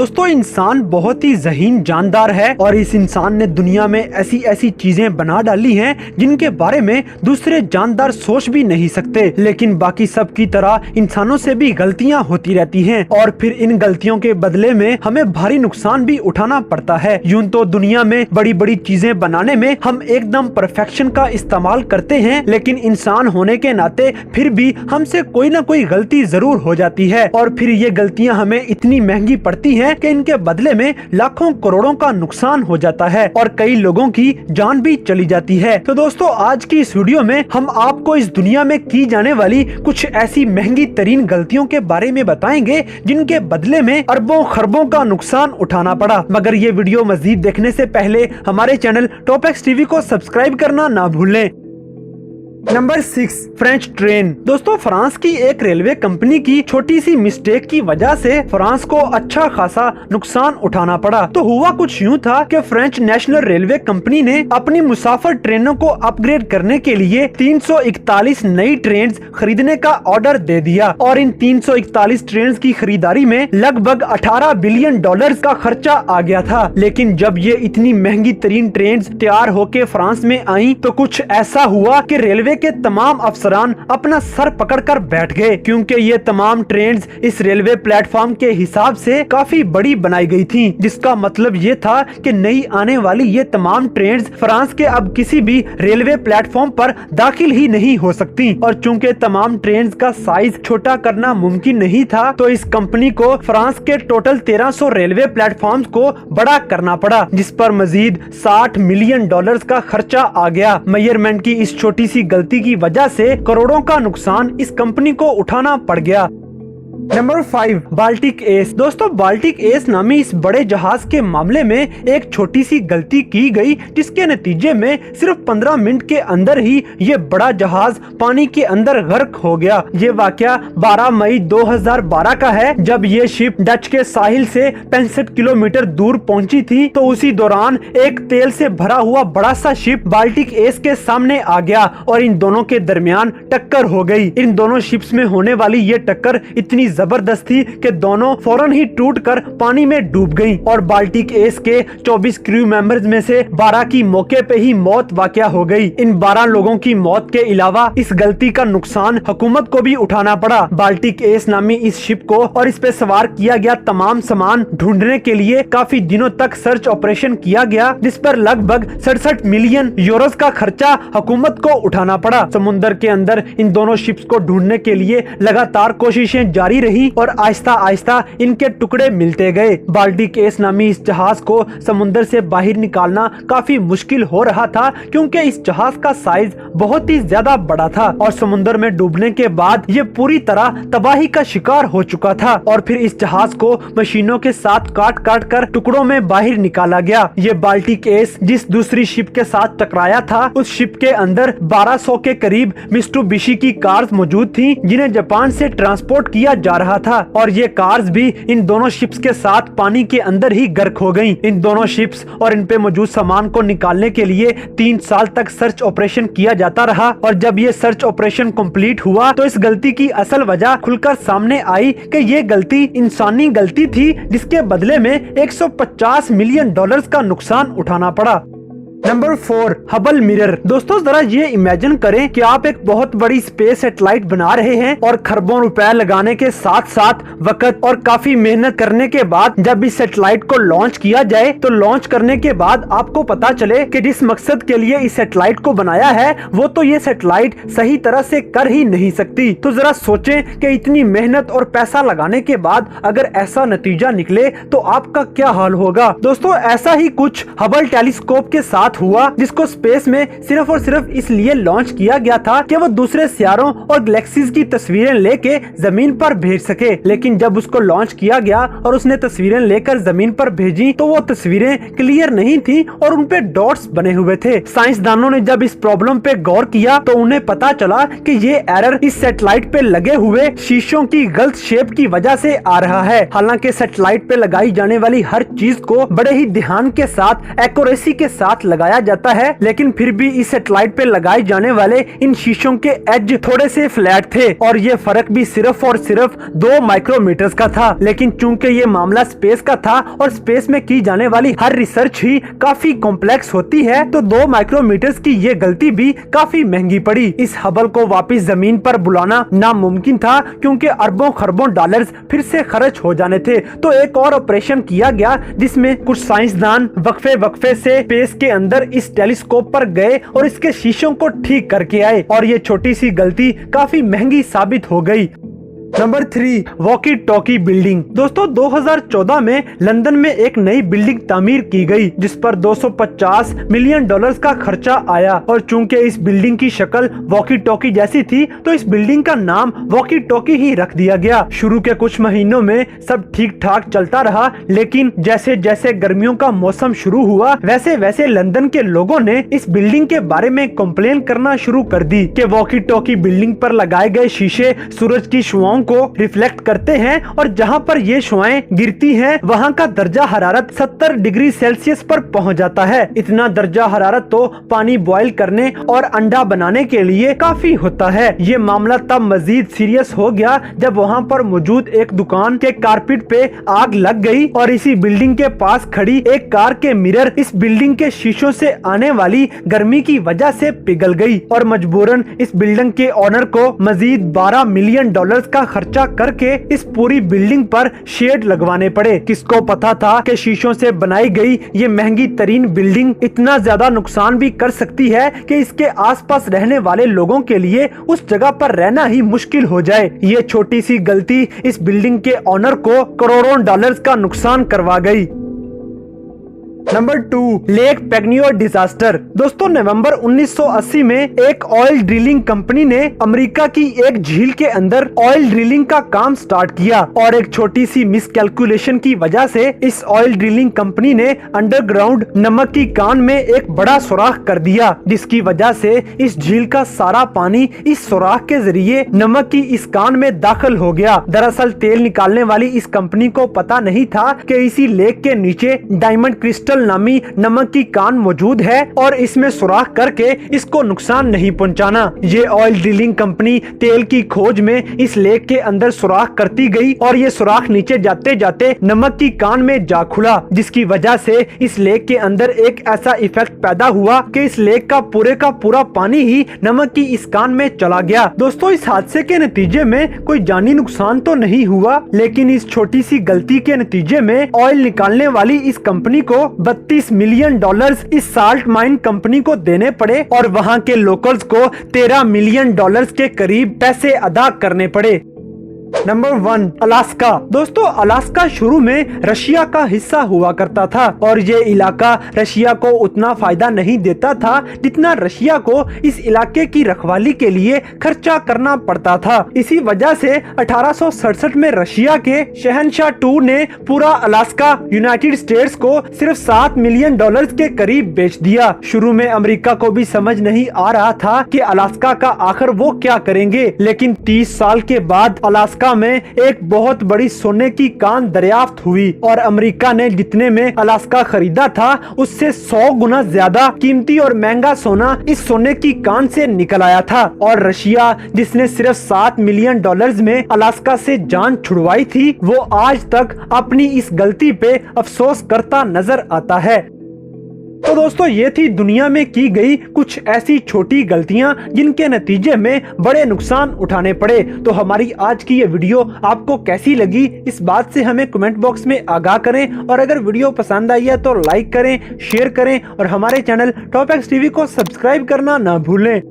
दोस्तों इंसान बहुत ही ज़हीन जानदार है और इस इंसान ने दुनिया में ऐसी ऐसी चीजें बना डाली हैं जिनके बारे में दूसरे जानदार सोच भी नहीं सकते। लेकिन बाकी सब की तरह इंसानों से भी गलतियां होती रहती हैं और फिर इन गलतियों के बदले में हमें भारी नुकसान भी उठाना पड़ता है। यूं तो दुनिया में बड़ी बड़ी चीजें बनाने में हम एकदम परफेक्शन का इस्तेमाल करते हैं, लेकिन इंसान होने के नाते फिर भी हमसे कोई ना कोई गलती जरूर हो जाती है और फिर ये गलतियां हमें इतनी महंगी पड़ती हैं कि इनके बदले में लाखों करोड़ों का नुकसान हो जाता है और कई लोगों की जान भी चली जाती है। तो दोस्तों आज की इस वीडियो में हम आपको इस दुनिया में की जाने वाली कुछ ऐसी महंगी तरीन गलतियों के बारे में बताएंगे जिनके बदले में अरबों खरबों का नुकसान उठाना पड़ा। मगर ये वीडियो मजीद देखने से पहले हमारे चैनल टॉप एक्स टीवी को सब्सक्राइब करना ना भूलें। Number 6, French train. दोस्तों फ्रांस की एक रेलवे कंपनी की छोटी सी मिस्टेक की वजह से फ्रांस को अच्छा खासा नुकसान उठाना पड़ा। तो हुआ कुछ यूं था कि फ्रेंच नेशनल रेलवे कंपनी ने अपनी मुसाफिर ट्रेनों को अपग्रेड करने के लिए 341 नई ट्रेन खरीदने का ऑर्डर दे दिया और इन 341 ट्रेन की खरीदारी में लगभग 18 बिलियन डॉलर का खर्चा आ गया था। लेकिन जब ये इतनी महंगी तरीन ट्रेन तैयार होके फ्रांस में आई तो कुछ ऐसा हुआ कि रेलवे के तमाम अफसरान अपना सर पकड़कर बैठ गए, क्योंकि ये तमाम ट्रेन इस रेलवे प्लेटफॉर्म के हिसाब से काफी बड़ी बनाई गई थी, जिसका मतलब ये था कि नई आने वाली ये तमाम ट्रेन फ्रांस के अब किसी भी रेलवे प्लेटफॉर्म पर दाखिल ही नहीं हो सकती। और चूंकि तमाम ट्रेन का साइज छोटा करना मुमकिन नहीं था तो इस कंपनी को फ्रांस के टोटल 1300 रेलवे प्लेटफॉर्म को बड़ा करना पड़ा, जिस पर मजीद 60 मिलियन डॉलर का खर्चा आ गया। मेजरमेंट की इस छोटी सी गलती की वजह से करोड़ों का नुकसान इस कंपनी को उठाना पड़ गया। Number 5, Baltic S. दोस्तों बाल्टिक एस नामी इस बड़े जहाज के मामले में एक छोटी सी गलती की गई, जिसके नतीजे में सिर्फ 15 मिनट के अंदर ही ये बड़ा जहाज पानी के अंदर गर्क हो गया। ये वाकया 12 मई 2012 का है, जब ये शिप डच के साहिल से 65 किलोमीटर दूर पहुंची थी। तो उसी दौरान एक तेल से भरा हुआ बड़ा सा शिप बाल्टिक एस के सामने आ गया और इन दोनों के दरमियान टक्कर हो गई। इन दोनों शिप्स में होने वाली ये टक्कर इतनी जबरदस्त थी कि दोनों फौरन ही टूटकर पानी में डूब गईं और बाल्टिक एस के 24 क्रू मेंबर्स में से 12 की मौके पे ही मौत वाकया हो गई। इन 12 लोगों की मौत के अलावा इस गलती का नुकसान हुकूमत को भी उठाना पड़ा। बाल्टिक एस नामी इस शिप को और इस पे सवार किया गया तमाम सामान ढूंढने के लिए काफी दिनों तक सर्च ऑपरेशन किया गया, जिस पर लगभग 67 मिलियन यूरोस का खर्चा हुकूमत को उठाना पड़ा। समुद्र के अंदर इन दोनों शिप्स को ढूंढने के लिए लगातार कोशिशें जारी रही और आहिस्ता आहिस्ता इनके टुकड़े मिलते गए। बाल्टिक एस नामी इस जहाज को समुद्र से बाहर निकालना काफी मुश्किल हो रहा था, क्योंकि इस जहाज का साइज बहुत ही ज्यादा बड़ा था और समुद्र में डूबने के बाद ये पूरी तरह तबाही का शिकार हो चुका था। और फिर इस जहाज को मशीनों के साथ काट काट कर टुकड़ों में बाहर निकाला गया। ये बाल्टिक एस जिस दूसरी शिप के साथ टकराया था, उस शिप के अंदर 1200 के करीब मित्सुबिशी की कार्स मौजूद थी, जिन्हें जापान से ट्रांसपोर्ट किया जा रहा था और ये कार्स भी इन दोनों शिप्स के साथ पानी के अंदर ही गर्क हो गईं। इन दोनों शिप्स और इन पे मौजूद सामान को निकालने के लिए 3 साल तक सर्च ऑपरेशन किया जाता रहा और जब ये सर्च ऑपरेशन कंप्लीट हुआ तो इस गलती की असल वजह खुलकर सामने आई कि ये गलती इंसानी गलती थी, जिसके बदले में 150 मिलियन डॉलर का नुकसान उठाना पड़ा। Number 4, Hubble mirror. दोस्तों जरा ये इमेजिन करें कि आप एक बहुत बड़ी स्पेस सैटेलाइट बना रहे हैं और खरबों रुपए लगाने के साथ साथ वक्त और काफी मेहनत करने के बाद जब इस सैटेलाइट को लॉन्च किया जाए तो लॉन्च करने के बाद आपको पता चले कि जिस मकसद के लिए इस सैटेलाइट को बनाया है वो तो ये सैटेलाइट सही तरह से कर ही नहीं सकती। तो जरा सोचें कि इतनी मेहनत और पैसा लगाने के बाद अगर ऐसा नतीजा निकले तो आपका क्या हाल होगा। दोस्तों ऐसा ही कुछ हबल टेलीस्कोप के साथ हुआ, जिसको स्पेस में सिर्फ और सिर्फ इसलिए लॉन्च किया गया था कि वो दूसरे सियारों और गैलेक्सीज की तस्वीरें लेके जमीन पर भेज सके। लेकिन जब उसको लॉन्च किया गया और उसने तस्वीरें लेकर जमीन पर भेजी तो वो तस्वीरें क्लियर नहीं थी और उनपे डॉट्स बने हुए थे। साइंसदानों ने जब इस प्रॉब्लम पे गौर किया तो उन्हें पता चला कि ये एरर इस सैटेलाइट पे लगे हुए शीशों की गलत शेप की वजह से आ रहा है। हालांकि सैटेलाइट पे लगाई जाने वाली हर चीज को बड़े ही ध्यान के साथ एक्यूरेसी के साथ लगाया जाता है, लेकिन फिर भी इस सैटेलाइट पे लगाए जाने वाले इन शीशों के एज थोड़े से फ्लैट थे और ये फर्क भी सिर्फ और सिर्फ 2 माइक्रोमीटर्स का था। लेकिन चूंकि ये मामला स्पेस का था और स्पेस में की जाने वाली हर रिसर्च ही काफी कॉम्प्लेक्स होती है, तो 2 माइक्रोमीटर्स की ये गलती भी काफी महंगी पड़ी। इस हबल को वापस जमीन पर बुलाना नामुमकिन था क्योंकि अरबों खरबों डॉलर्स फिर से खर्च हो जाने थे। तो एक और ऑपरेशन किया गया जिसमें कुछ साइंसदान वक्फे से स्पेस के अंदर इस टेलीस्कोप पर गए और इसके शीशों को ठीक करके आए और ये छोटी सी गलती काफी महंगी साबित हो गई। Number 3, walkie talkie building. दोस्तों 2014 में लंदन में एक नई बिल्डिंग तामीर की गई जिस पर 250 मिलियन डॉलर्स का खर्चा आया और चूंकि इस बिल्डिंग की शक्ल वॉकी टॉकी जैसी थी तो इस बिल्डिंग का नाम वॉकी टॉकी ही रख दिया गया। शुरू के कुछ महीनों में सब ठीक ठाक चलता रहा, लेकिन जैसे जैसे गर्मियों का मौसम शुरू हुआ वैसे वैसे लंदन के लोगों ने इस बिल्डिंग के बारे में कंप्लेन करना शुरू कर दी कि वॉकी टॉकी बिल्डिंग पर लगाए गए शीशे सूरज की शुआओं को रिफ्लेक्ट करते हैं और जहां पर ये शुआएं गिरती हैं वहां का दर्जा हरारत 70 डिग्री सेल्सियस पर पहुंच जाता है। इतना दर्जा हरारत तो पानी बॉयल करने और अंडा बनाने के लिए काफी होता है। ये मामला तब मजीद सीरियस हो गया जब वहां पर मौजूद एक दुकान के कारपेट पे आग लग गई और इसी बिल्डिंग के पास खड़ी एक कार के मिरर इस बिल्डिंग के शीशों से आने वाली गर्मी की वजह से पिघल गई और मजबूरन इस बिल्डिंग के ओनर को मजीद 12 मिलियन डॉलर्स का खर्चा करके इस पूरी बिल्डिंग पर शेड लगवाने पड़े। किसको पता था कि शीशों से बनाई गई ये महंगी तरीन बिल्डिंग इतना ज्यादा नुकसान भी कर सकती है कि इसके आसपास रहने वाले लोगों के लिए उस जगह पर रहना ही मुश्किल हो जाए। ये छोटी सी गलती इस बिल्डिंग के ओनर को करोड़ों डॉलर्स का नुकसान करवा गई। Number 2, lake Peigneur disaster. दोस्तों नवंबर 1980 में एक ऑयल ड्रिलिंग कंपनी ने अमेरिका की एक झील के अंदर ऑयल ड्रिलिंग का काम स्टार्ट किया और एक छोटी सी मिसकैलकुलेशन की वजह से इस ऑयल ड्रिलिंग कंपनी ने अंडरग्राउंड नमक की कान में एक बड़ा सुराख कर दिया, जिसकी वजह से इस झील का सारा पानी इस सुराख के जरिए नमक की इस कान में दाखिल हो गया। दरअसल तेल निकालने वाली इस कंपनी को पता नहीं था कि इसी लेक के नीचे डायमंड क्रिस्टल नामी नमक की कान मौजूद है और इसमें सुराख करके इसको नुकसान नहीं पहुंचाना। ये ऑयल ड्रिलिंग कंपनी तेल की खोज में इस लेक के अंदर सुराख करती गई और ये सुराख नीचे जाते जाते नमक की कान में जा खुला, जिसकी वजह से इस लेक के अंदर एक ऐसा इफेक्ट पैदा हुआ कि इस लेक का पूरा पानी ही नमक की इस कान में चला गया। दोस्तों इस हादसे के नतीजे में कोई जानी नुकसान तो नहीं हुआ, लेकिन इस छोटी सी गलती के नतीजे में ऑयल निकालने वाली इस कंपनी को 32 मिलियन डॉलर्स इस साल्ट माइन कंपनी को देने पड़े और वहां के लोकल्स को 13 मिलियन डॉलर्स के करीब पैसे अदा करने पड़े। Number 1, Alaska. दोस्तों अलास्का शुरू में रशिया का हिस्सा हुआ करता था और ये इलाका रशिया को उतना फायदा नहीं देता था जितना रशिया को इस इलाके की रखवाली के लिए खर्चा करना पड़ता था। इसी वजह से 1867 में रशिया के शहनशाह टू ने पूरा अलास्का यूनाइटेड स्टेट्स को सिर्फ 7 मिलियन डॉलर्स के करीब बेच दिया। शुरू में अमेरिका को भी समझ नहीं आ रहा था कि अलास्का का आखिर वो क्या करेंगे, लेकिन 30 साल के बाद अलास्का में एक बहुत बड़ी सोने की कान दरियाफ्त हुई और अमेरिका ने जितने में अलास्का खरीदा था उससे 100 गुना ज्यादा कीमती और महंगा सोना इस सोने की कान से निकल आया था। और रशिया जिसने सिर्फ 7 मिलियन डॉलर्स में अलास्का से जान छुड़वाई थी, वो आज तक अपनी इस गलती पे अफसोस करता नजर आता है। तो दोस्तों ये थी दुनिया में की गई कुछ ऐसी छोटी गलतियां जिनके नतीजे में बड़े नुकसान उठाने पड़े। तो हमारी आज की ये वीडियो आपको कैसी लगी इस बात से हमें कमेंट बॉक्स में आगाह करें और अगर वीडियो पसंद आई है तो लाइक करें, शेयर करें और हमारे चैनल टॉप एक्स टीवी को सब्सक्राइब करना ना भूलें।